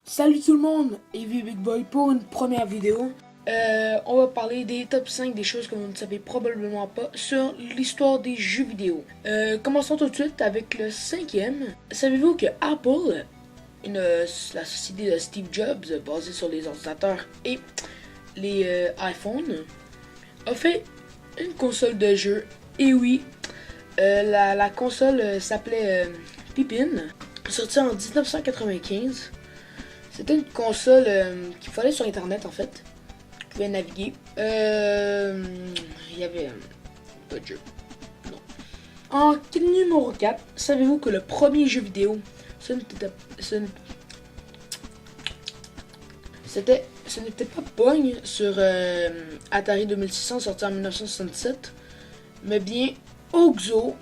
Salut tout le monde, Heavy Big Boy pour une première vidéo. On va parler des top 5 des choses que vous ne savez probablement pas sur l'histoire des jeux vidéo. Commençons tout de suite avec le cinquième. Savez-vous que Apple, la société de Steve Jobs basée sur les ordinateurs et les iPhones, a fait une console de jeu? Et oui, la console s'appelait Pippin, sortie en 1995. C'était une console qu'il fallait sur internet en fait. Tu pouvais naviguer. Il y avait pas de jeu. Non. En numéro 4, savez-vous que le premier jeu vidéo, ce n'était pas Pong sur Atari 2600 sorti en 1967, mais bien Oxo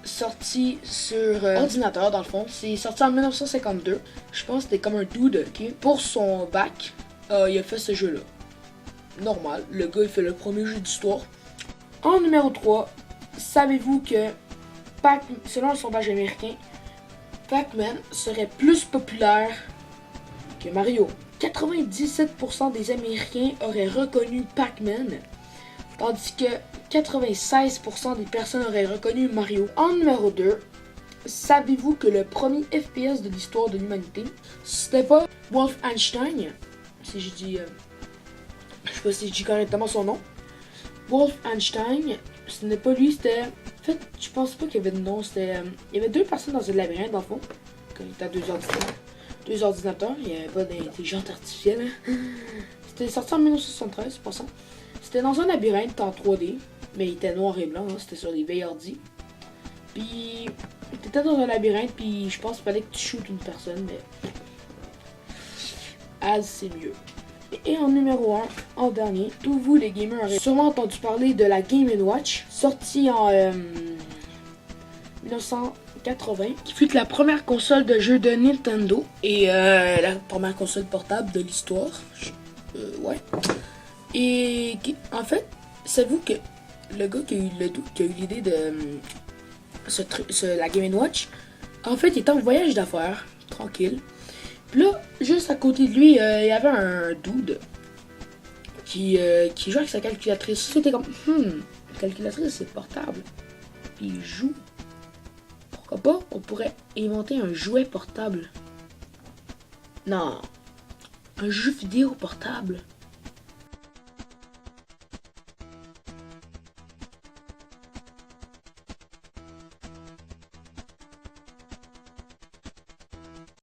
sorti sur ordinateur dans le fond. C'est sorti en 1952. Je pense que c'était comme un dude qui, pour son bac, il a fait ce jeu-là. Normal, le gars il fait le premier jeu d'histoire. En numéro 3, savez-vous que selon un sondage américain, Pac-Man serait plus populaire que Mario? 97% des Américains auraient reconnu Pac-Man, tandis que 96% des personnes auraient reconnu Mario. En numéro 2, savez-vous que le premier FPS de l'histoire de l'humanité, c'était pas Wolfenstein, si je dis, je sais pas si je dis correctement son nom. Wolfenstein, ce n'est pas lui, c'était, en fait, je pense pas qu'il y avait de nom, c'était, il y avait deux personnes dans un labyrinthe dans le fond, quand il était à deux ordinateurs, il n'y avait pas d'intelligence artificielle. C'était sorti en 1973, c'est pas ça. C'était dans un labyrinthe en 3D, mais il était noir et blanc, hein, c'était sur les vieilles ordi. Puis, t'étais dans un labyrinthe, puis je pense qu'il fallait que tu shootes une personne, mais c'est mieux. Et en numéro 1, en dernier, tous vous les gamers aurez sûrement entendu parler de la Game & Watch, sortie en 1980, qui fut la première console de jeu de Nintendo et la première console portable de l'histoire. Ouais. Et en fait, savez-vous que le gars qui a eu l'idée de la Game & Watch, en fait, il était en voyage d'affaires, tranquille. Puis là, juste à côté de lui, il y avait un dude qui jouait avec sa calculatrice. C'était comme, calculatrice, c'est portable. Puis il joue. Pourquoi pas, on pourrait inventer un jouet portable. Non, un jeu vidéo portable.